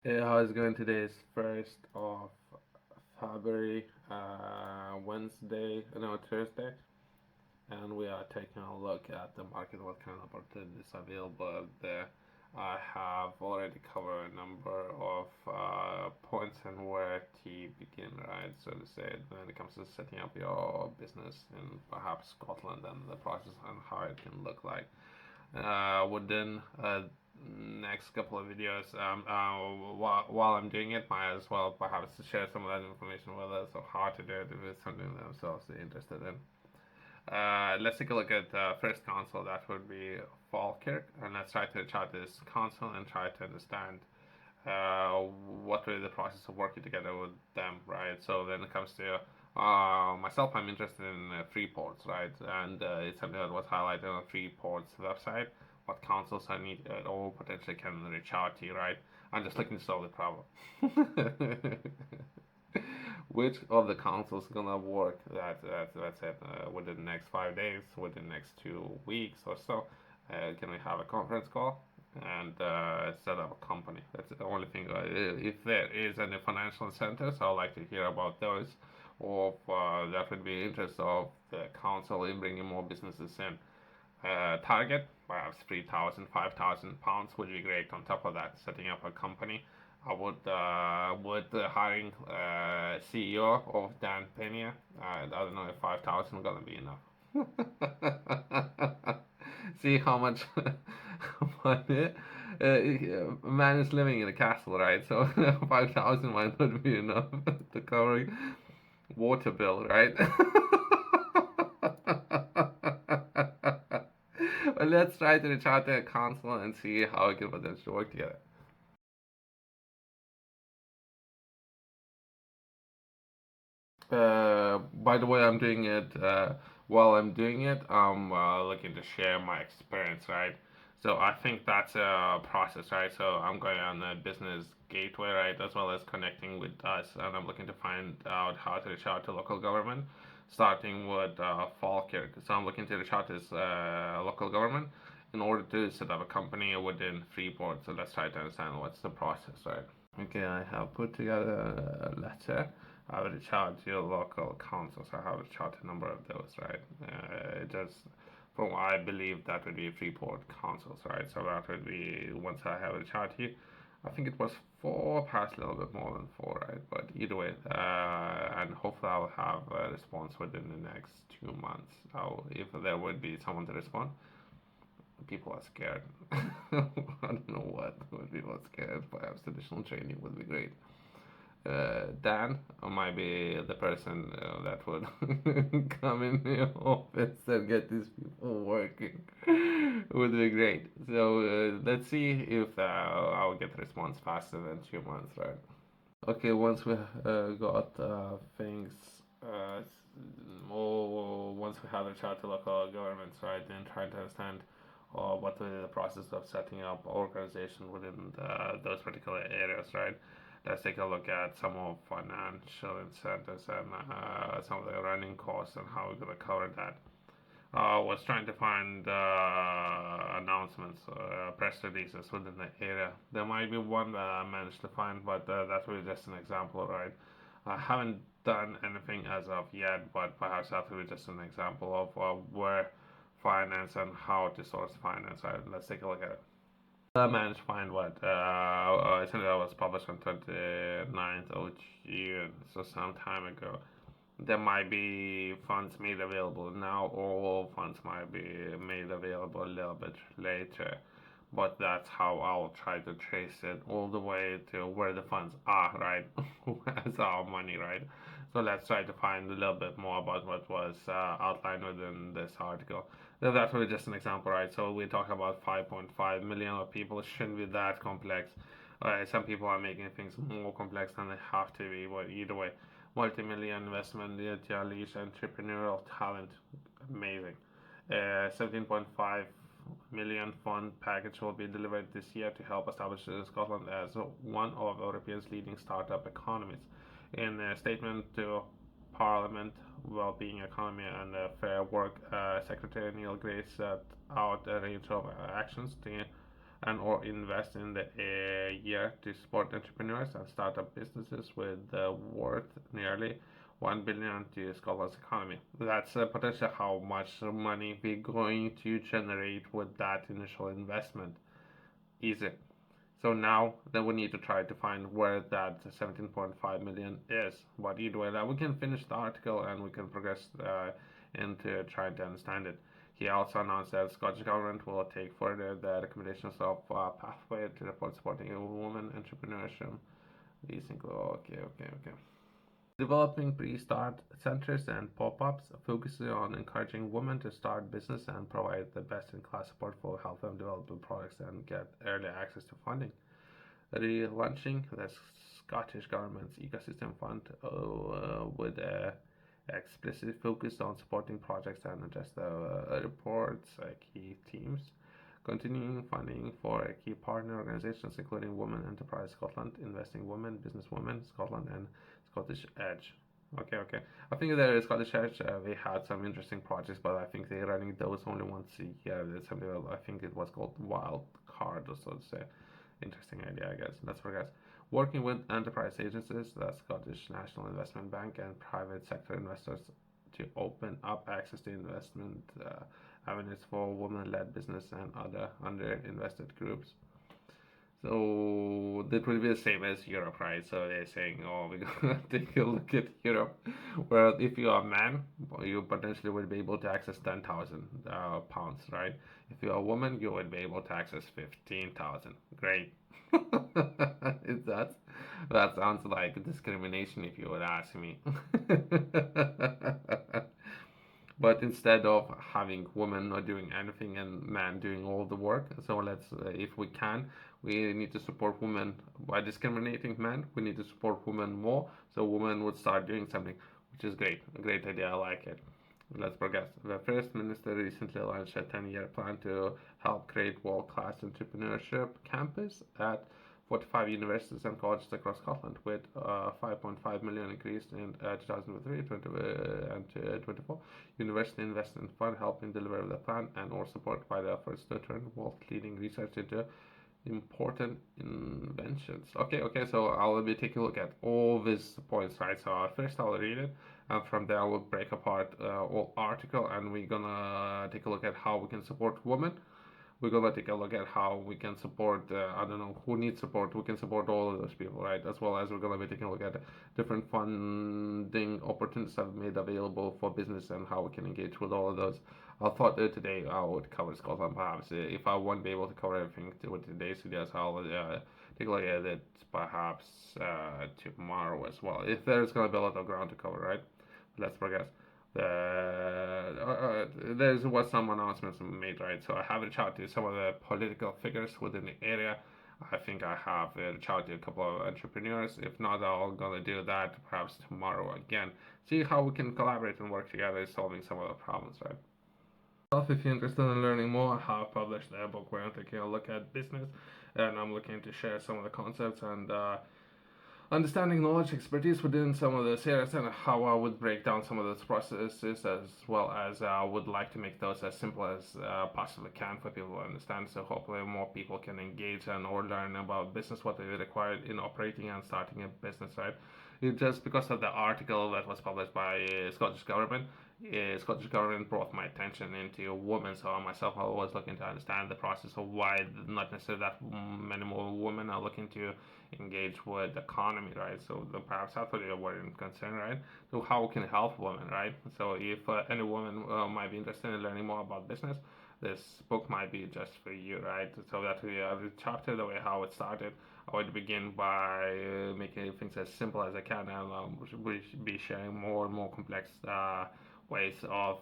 Hey, how's it going? Today is 1st of February, Thursday, and we are taking a look at the market, what kind of opportunities are available there. I have already covered a number of points and where to begin, right? So to say, when it comes to setting up your business in perhaps Scotland and the process and how it can look like within next couple of videos. While I'm doing it, might as well perhaps share some of that information with us of how to do it if it's something themselves they're interested in. Let's take a look at the first console. That would be Falkirk, and let's try to chart this console and try to understand uh, what really the process of working together with them, right? So then it comes to myself, I'm interested in free ports, right? And it's something that was highlighted on free ports website. What councils I need or potentially can reach out to, right? I'm just looking to solve the problem. Which of the councils gonna work? That's it. Within the next 5 days, within the next 2 weeks or so, can we have a conference call and set up a company? That's the only thing. If there is any financial incentives, I'd like to hear about those. Or that would be interest of the council in bringing more businesses in. Target perhaps 3,000, 5,000 pounds would be great. On top of that, setting up a company, I would hiring CEO of Dan Pena. I don't know if 5,000 gonna be enough. See how much money. Man is living in a castle, right? So 5,000 might not be enough to cover water bill, right? But let's try to reach out to a console and see how we can potentially work together. By the way, I'm doing it. While I'm doing it, I'm looking to share my experience, right? So I think that's a process, right? So I'm going on a business gateway, right, as well as connecting with us, and I'm looking to find out how to reach out to local government, starting with Falkirk. So I'm looking to reach out to this local government in order to set up a company within Freeport. So let's try to understand what's the process, right? Okay, I have put together a letter. I will charge your local councils. I have charged a number of those, right? Just from I believe that would be Freeport councils, right? So that would be once I have a chart here. I think it was four, perhaps a little bit more than four, right? But either way, and hopefully I'll have a response within the next 2 months. If there would be someone to respond, people are scared. I don't know what people are scared. Perhaps additional training would be great. Dan might be the person that would come in the office and get these people working. Would be great. So let's see if I'll get a response faster than 2 months, right? Okay, once we got things, uh, or once we have a chat to local governments, right, then trying to understand what the process of setting up organization within those particular areas, right? Let's take a look at some of financial incentives and some of the running costs and how we're going to cover that. Was trying to find announcements, press releases within the area. There might be one that I managed to find, but that's really just an example, right? I haven't done anything as of yet, but perhaps that will be just an example of where finance and how to source finance. Right? Let's take a look at it. I managed to find what I think that was published on 29th of June, so some time ago. There might be funds made available now, or all funds might be made available a little bit later. But that's how I'll try to trace it all the way to where the funds are, right? Where's our money, right? So let's try to find a little bit more about what was outlined within this article. Now, that's really just an example, right? So we talk about 5.5 million of people. It shouldn't be that complex. Some people are making things more complex than they have to be, but either way, multi-million investment, the unleash entrepreneurial talent, amazing. 17.5 million fund package will be delivered this year to help establish Scotland as one of Europe's leading startup economies. In a statement to Parliament, Wellbeing Economy and Fair Work, Secretary Neil Gray set out a range of actions to and or invest in the year to support entrepreneurs and startup businesses with worth nearly 1 billion to Scotland's economy. That's potentially how much money we're going to generate with that initial investment. Easy. So now then we need to try to find where that 17.5 million is. But either way, that we can finish the article and we can progress into trying to understand it. He also announced that the Scottish Government will take further the recommendations of pathway to report supporting women entrepreneurship. These include okay. Developing pre-start centers and pop-ups, focusing on encouraging women to start business and provide the best-in-class support for help them develop the products and get early access to funding. Relaunching the Scottish Government's Ecosystem Fund with a explicit focus on supporting projects and adjust the reports key teams. Continuing funding for key partner organizations including Women Enterprise Scotland, Investing Women, Businesswomen Scotland, and Scottish Edge. Okay. I think the Scottish Edge, they had some interesting projects, but I think they're running those only once a year. There's something I think it was called Wild Card or so to say. Interesting idea, I guess. Let's progress. Working with enterprise agencies, the Scottish National Investment Bank, and private sector investors to open up access to investment avenues for women-led business and other under-invested groups. So that will be the same as Europe, right? So they're saying, oh, we're gonna take a look at Europe, where if you are a man, you potentially will be able to access 10,000 pounds, right? If you're a woman, you will be able to access 15,000. Great. that that sounds like discrimination, if you would ask me. But instead of having women not doing anything and men doing all the work, so let's if we can, we need to support women by discriminating men. We need to support women more, so women would start doing something, which is great. A great idea. I like it. Let's progress. The First Minister recently launched a 10-year plan to help create world-class entrepreneurship campus at 45 universities and colleges across Scotland, with 5.5 million increased in 2003 and 24. University Investment Fund helping deliver the plan and or support by the efforts to turn world-leading research into important inventions. Okay, so I'll be taking a look at all these points, right? So first I'll read it, and from there we'll break apart all article, and we're gonna take a look at how we can support women. We're gonna take a look at how we can support I don't know who needs support. We can support all of those people, right? As well as we're gonna be taking a look at different funding opportunities that are made available for business and how we can engage with all of those. I thought today I would cover Scotland. Perhaps if I won't be able to cover everything with today's videos, I'll take a look at it perhaps tomorrow as well. If there's gonna be a lot of ground to cover, right? Let's progress. There was some announcements made, right? So I have reached out to some of the political figures within the area. I think I have reached out to a couple of entrepreneurs. If not, I'm gonna do that perhaps tomorrow again. See how we can collaborate and work together solving some of the problems, right? If you're interested in learning more, I have published a book where I'm taking a look at business, and I'm looking to share some of the concepts and understanding knowledge, expertise within some of the areas, and how I would break down some of those processes, as well as I would like to make those as simple as possibly can for people to understand. So hopefully more people can engage and or learn about business, what is required in operating and starting a business, right? Just because of the article that was published by Scottish Government, Scottish Government brought my attention into women. So myself, I was looking to understand the process of why not necessarily that many more women are looking to engage with the economy, right? So perhaps that's what you're worried concern, right? So how can help women, right? So if any woman might be interested in learning more about business, this book might be just for you, right? So that the chapter, the way how it started, I would begin by making things as simple as I can, and we should be sharing more and more complex ways of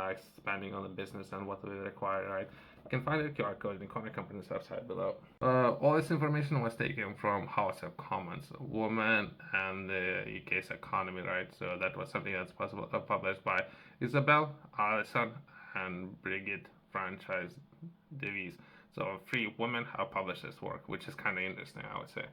expanding on the business and what we require, right? You can find the QR code in the Corner Company's website below. All this information was taken from House of Commons, Women and the UK's Economy, right? So that was something that's possible published by Isabel, Alison, and Brigitte Franchise Davies. So 3 women have published this work, which is kind of interesting, I would say.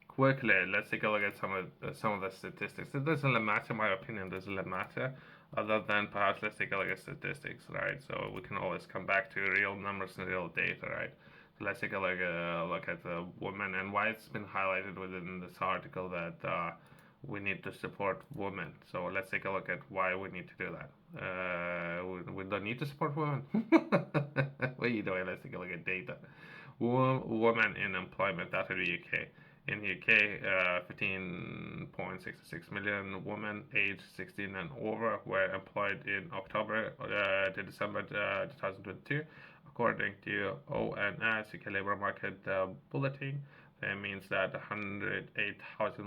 Quickly, let's take a look at some of the statistics. It doesn't matter, in my opinion, doesn't matter. other than perhaps let's take a look at statistics, right? So we can always come back to real numbers and real data, right? So let's take a look at the women and why it's been highlighted within this article that we need to support women. So let's take a look at why we need to do that. We don't need to support women. What are you doing? Let's take a look at data. Women in employment, that would be UK. In UK, 15.66 million women aged 16 and over were employed in October to December 2022, according to ONS, UK Labour Market Bulletin. That means that 108,000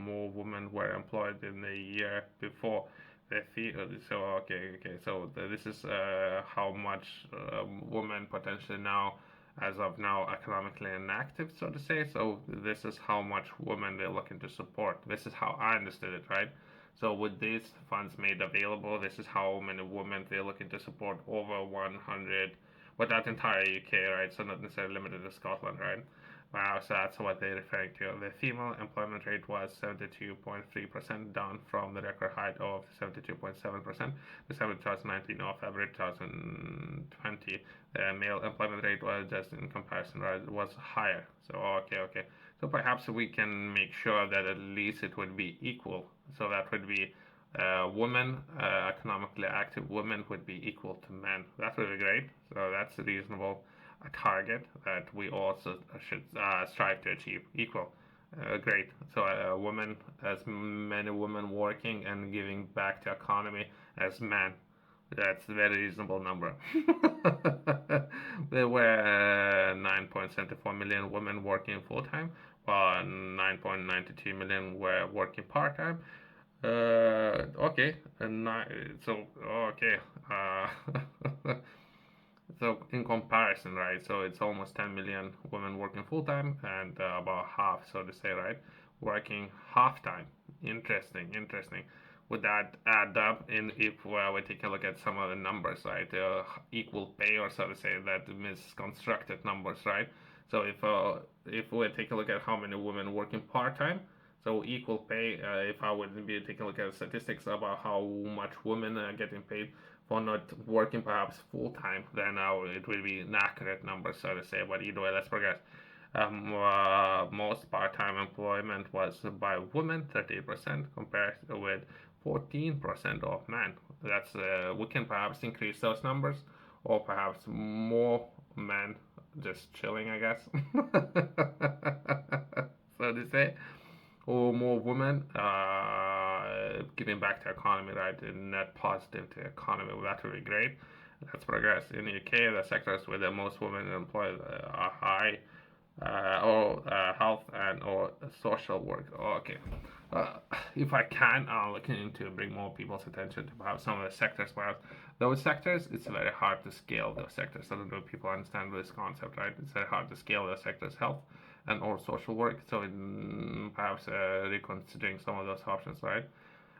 more women were employed in the year before. So okay. So this is how much women potentially now, as of now, economically inactive, so to say. So this is how much women they're looking to support. This is how I understood it, right? So with these funds made available, this is how many women they're looking to support, over 100, but that entire UK, right? So not necessarily limited to Scotland, right? Wow, so that's what they're referring to. The female employment rate was 72.3%, down from the record height of 72.7% December 2019 or February 2020. The male employment rate was just in comparison, right? It was higher. So, okay. So perhaps we can make sure that at least it would be equal. So that would be women, economically active women would be equal to men. That would be great. So that's reasonable a target that we also should strive to achieve equal. Great. So women, as many women working and giving back to economy as men. That's a very reasonable number. There were 9.74 million women working full time, while 9.92 million were working part time. Okay, and so okay. So in comparison, right? So it's almost 10 million women working full time and about half, so to say, right, working half time. Interesting. Would that add up in if we take a look at some of the numbers, right? Equal pay, or so to say, that misconstructed numbers, right? So if we take a look at how many women working part time, so equal pay. If I would be taking a look at statistics about how much women are getting paid for not working perhaps full time, then it will be an accurate number, so to say. But either way, let's progress. Most part-time employment was by women, 30%, compared with 14% of men. That's we can perhaps increase those numbers, or perhaps more men just chilling, I guess. So to say, or more women giving back to economy, right? And net positive to economy. Well, that would be great. Let's progress. In the UK, the sectors with the most women employed are high or health and or social work. Oh, okay. Uh, if I can, I'll look into bring more people's attention to perhaps some of the sectors. Perhaps those sectors, it's very hard to scale those sectors. I don't know if people understand this concept, right? It's very hard to scale those sectors, health and or social work. So perhaps reconsidering some of those options, right?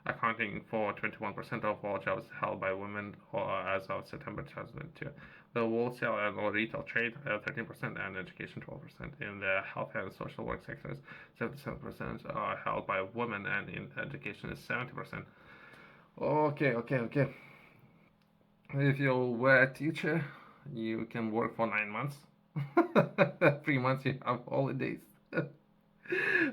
Accounting for 21% of all jobs held by women as of September 2022. The wholesale and or retail trade 13% and education 12%. In the health and social work sectors, 77% are held by women, and in education is 70%. Okay. If you were a teacher, you can work for 9 months. 3 months you have holidays.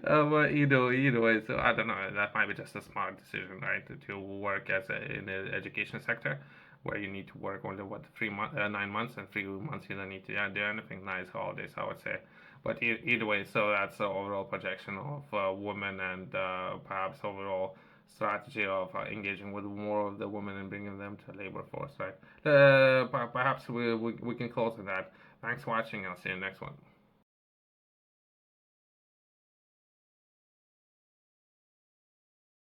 But either way, so I don't know. That might be just a smart decision, right? To work as in the education sector, where you need to work only 9 months, and 3 months you don't need to do anything. Nice holidays, I would say. But either way, so that's the overall projection of women, and perhaps overall strategy of engaging with more of the women and bringing them to the labor force, right? Perhaps we can close with that. Thanks for watching. I'll see you next one.